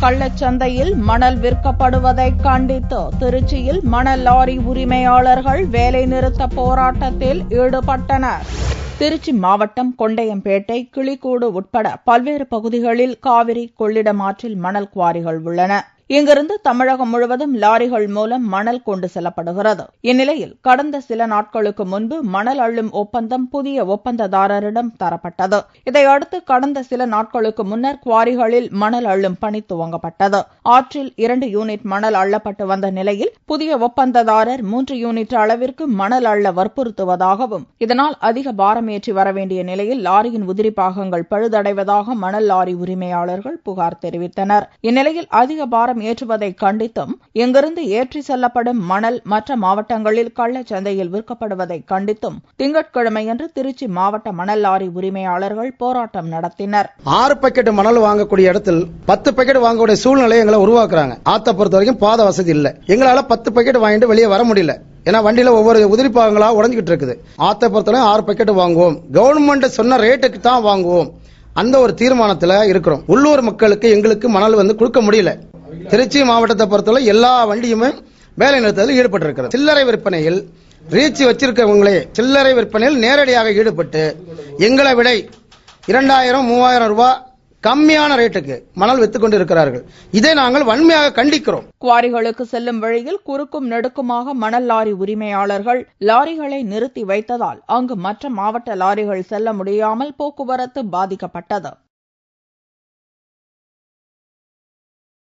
கள்ளச்சந்தையில் மணல் விற்கப்படுவதை கண்டித்து திருச்சியில் மணல் லாரி உரிமையாளர்கள் வேலைநிறுத்த போராட்டத்தில் ஈடுபட்டனர். திருச்சி மாவட்டம் கொண்டையம்பேட்டை, கிளிக்கூடு உட்பட பல்வேறு பகுதிகளில் காவிரி கொள்ளிடம் ஆற்றில் மணல் குவாரிகள் உள்ளன. இங்கிருந்து தமிழகம் முழுவதும் லாரிகள் மூலம் மணல் கொண்டு செல்லப்படுகிறது. இந்நிலையில் கடந்த சில நாட்களுக்கு முன்பு மணல் அள்ளும் ஒப்பந்தம் புதிய ஒப்பந்ததாரரிடம் தரப்பட்டது. இதையடுத்து கடந்த சில நாட்களுக்கு முன்னர் குவாரிகளில் மணல் அள்ளும் பணி துவங்கப்பட்டது. ஆற்றில் 2 யூனிட் மணல் அள்ளப்பட்டு வந்த நிலையில் புதிய ஒப்பந்ததாரர் 3 யூனிட் அளவிற்கு மணல் அள்ள வற்புறுத்துவதாகவும், இதனால் அதிக பாரம் ஏற்றி வர வேண்டிய நிலையில் லாரியின் உதிரி பாகங்கள் பழுதடைவதாக மணல் லாரி உரிமையாளர்கள் புகார் தெரிவித்தனர். இந்நிலையில் அதிக பாரம் ஏற்றுவதை கண்டித்தும், இங்கிருந்து ஏற்றி செல்லப்படும் மணல் மற்ற மாவட்டங்களில் கள்ளச்சந்தையில் விற்கப்படுவதை கண்டித்தும் திங்கட்கிழமையன்று திருச்சி மாவட்ட மணல் லாரி உரிமையாளர்கள் போராட்டம் நடத்தினர். 6 பாக்கெட் மணல் வாங்கக்கூடிய இடத்தில் 10 பாக்கெட் வாங்கக்கூடிய சூழ்நிலை எங்களை உருவாக்குறாங்க. ஆத்த பொறுத்த வரைக்கும் பாத வசதி இல்ல. எங்களால 10 பாக்கெட் வாங்கிட்டு வெளியே வர முடியல. ஏன்னா வண்டியில ஒவ்வொரு உதிரி பாகங்களா உடைஞ்சிட்டு இருக்குது. ஆத்த பொறுத்தவரை 6 பாக்கெட் வாங்குவோம், கவர்மெண்ட் சொன்ன ரேட்டுக்கு தான் வாங்குவோம், அந்த ஒரு தீர்மானத்தில் இருக்கிறோம். உள்ளூர் மக்களுக்கு எங்களுக்கு மணல் கொடுக்க முடியல. திருச்சி மாவட்டத்தை பொறுத்தவரை எல்லா வண்டியுமே வேலை நிறுத்தத்தில் ஈடுபட்டிருக்கிறது. சில்லறை விற்பனையில் ரீச் வச்சிருக்கவங்களே சில்லறை விற்பனையில் நேரடியாக ஈடுபட்டு எங்களை விட 2000-3000 ரூபாய் கம்மியான ரேட்டுக்கு மணல் வித்துக் கொண்டிருக்கிறார்கள். இதை நாங்கள் வன்மையாக கண்டிக்கிறோம். குவாரிகளுக்கு செல்லும் வழியில் குறுக்கும் நெடுக்குமாக மணல் லாரி உரிமையாளர்கள் லாரிகளை நிறுத்தி வைத்ததால் அங்கு மற்ற மாவட்ட லாரிகள் செல்ல முடியாமல் போக்குவரத்து பாதிக்கப்பட்டது.